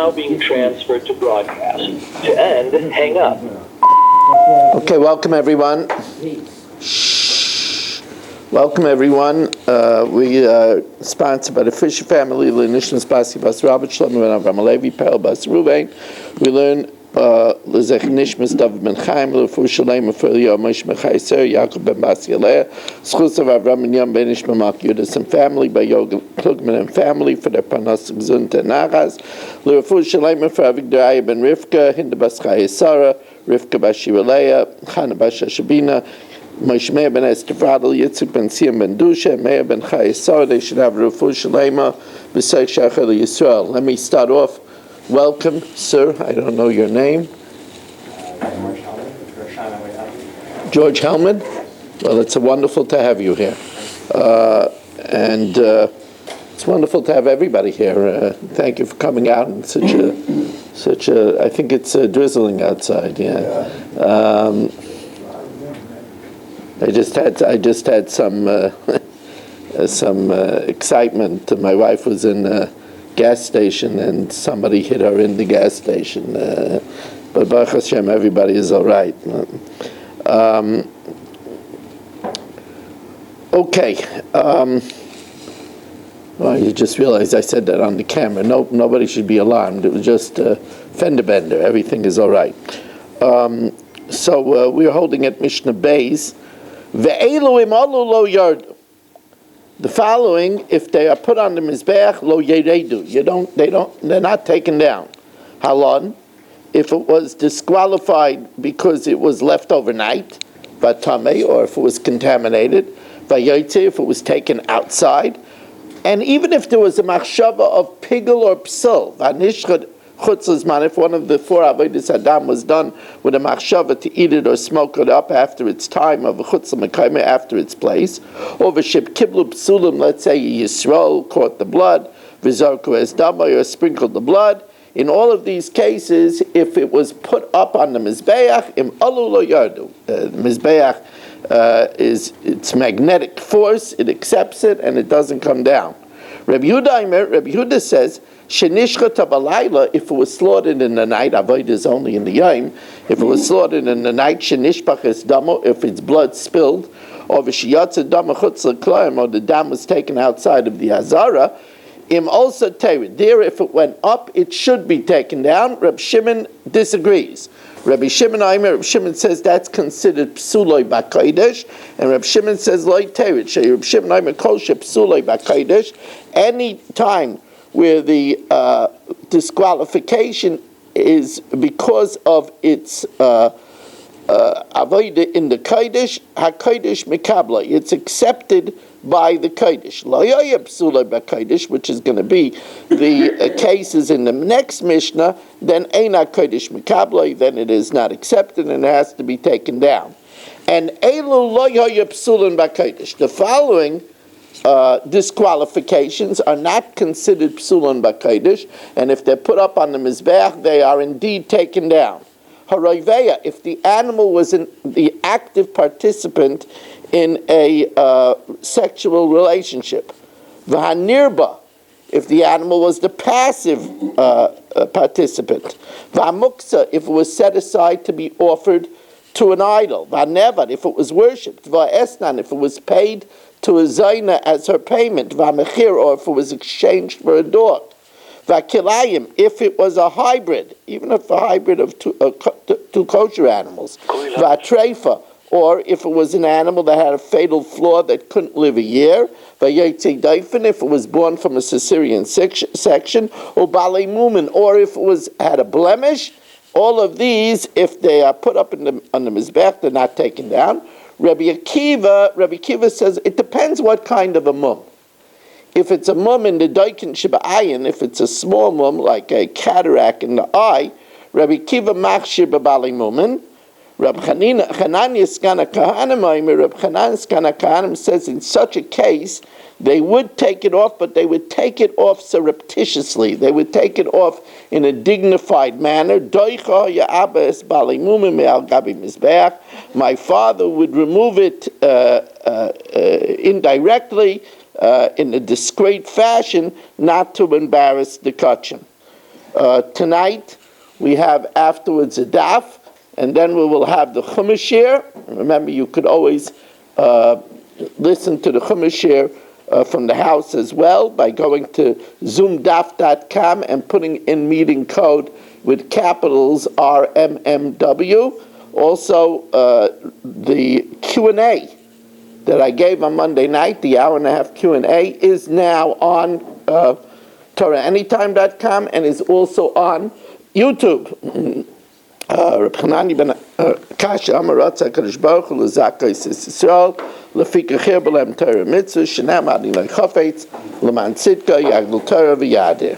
now being transferred to broadcast. To end, hang up. Okay, welcome everyone. Welcome everyone. We are sponsored by the Fisher family, Lenishnas Basi Bas Rabbi Shlomo Ben Avram Alevi, Perel Bas Ruvain. We learn Lezech Nishmas David Ben Chaim, Lefu Shalem, for Yomis Mechaiser, Yaakov Ben Basi Aleh, Schus of Avram and Yom Ben Ishma Mak Yudas and family, by Yoga Klugman and family, for their Panas Gzunt and Nachas, Lefu Shalem, for Avigdai Ben Rivka, Hinda Bas Chayesara, Rivka Bas Shiraleya, Chana Bas Shabina, Moshe Meir ben Estefradel, Yitzhak ben Siyam ben Dusha, Meir ben Chayesar. They should have Refu Shalema, B'Seich Shachar Yisrael. Let me start off. Welcome, sir. I don't know your name. George Hellman. Well, it's wonderful to have you here. And it's wonderful to have everybody here. Thank you for coming out in such a, I think it's drizzling outside, yeah. I just had some excitement. My wife was in a gas station and somebody hit her in the gas station. But Baruch Hashem, everybody is all right. Okay. Well, you just realized I said that on the camera. Nobody should be alarmed. It was just a fender bender. Everything is all right. So we're holding at Mishna Beis. The following, if they are put on the mizbeach, lo yeredu. They're not taken down. Halon, if it was disqualified because it was left overnight, vatame, or if it was contaminated, vayotze, if it was taken outside, and even if there was a machshava of pigel or psil, vanishchad chutzlazman, if one of the four avodas adam was done with a machshava to eat it or smoke it up after its time of a chutzl mekayme, after its place, or v'shib kiblu psulim, let's say Yisrael caught the blood, v'zarku es damay, or sprinkled the blood. In all of these cases, if it was put up on the mizbeach, im alu lo yardu. The mizbeach is its magnetic force; it accepts it and it doesn't come down. Rabbi Yehuda says, Shenishcha tabalayla, if it was slaughtered in the night, avoid is only in the yom. If it was slaughtered in the night, shenishpach es damo, if its blood spilled, or v'shiyatza dama chutz l'klayim, or the dam was taken outside of the hazara, im also terid. There, if it went up, it should be taken down. Reb Shimon disagrees. Rabbi Shimon says that's considered psuloi b'kodesh, and Reb Shimon says loy terid. Reb Shimon Aimer kol she psuloi b'kodesh. Any time where the disqualification is because of its avodah in the kodesh, hakodesh mikabla. It's accepted by the kodesh. Lo yoyeh psuloi b'kodesh, which is going to be the cases in the next Mishnah. Then eina kodesh mikabla. Then it is not accepted and it has to be taken down. And elu lo yoyeh psulin b'kodesh. The following disqualifications are not considered psulun b'kodesh, and if they're put up on the mizbeach, they are indeed taken down. Haroiveya, if the animal was the active participant in a sexual relationship. V'hanirba, if the animal was the passive participant. V'amuksa, if it was set aside to be offered to an idol. V'anevad, if it was worshipped. V'esnan, if it was paid to a zayna as her payment, v'amechir, or if it was exchanged for a dog. V'kilayim, if it was a hybrid, even if a hybrid of two kosher animals. V'atreifa, or if it was an animal that had a fatal flaw that couldn't live a year. V'yotze daifen, if it was born from a Caesarean section. Or balei mumen, or if it had a blemish. All of these, if they are put up on the mizbech, they're not taken down. Rabbi Akiva says it depends what kind of a mum. If it's a mum in the daikin sheba'ayin, if it's a small mum like a cataract in the eye, Rabbi Akiva machshir b'balei mumen. Rabbi Chananya Skana Kahanim, Rabbi Chanan Skana Kahanim says in such a case they would take it off, but they would take it off surreptitiously. They would take it off in a dignified manner. My father would remove it indirectly in a discreet fashion, not to embarrass the kachin. Tonight, we have afterwards a daf, and then we will have the Chumash share. Remember, you could always listen to the Chumash share from the house as well by going to zoomdaf.com and putting in meeting code with capitals RMMW. Also, the Q&A that I gave on Monday night, the hour-and-a-half Q&A, is now on TorahAnytime.com and is also on YouTube. Reb Chanani ben Kasha Amar Ratzah HaKadosh Baruch Hu L'Zakei Yisrael L'Fikach Chir B'Lehem Torah Mitzvah Shenam Adi L'Chafetz L'Man Tzidka Yagdul Torah V'Yadeh.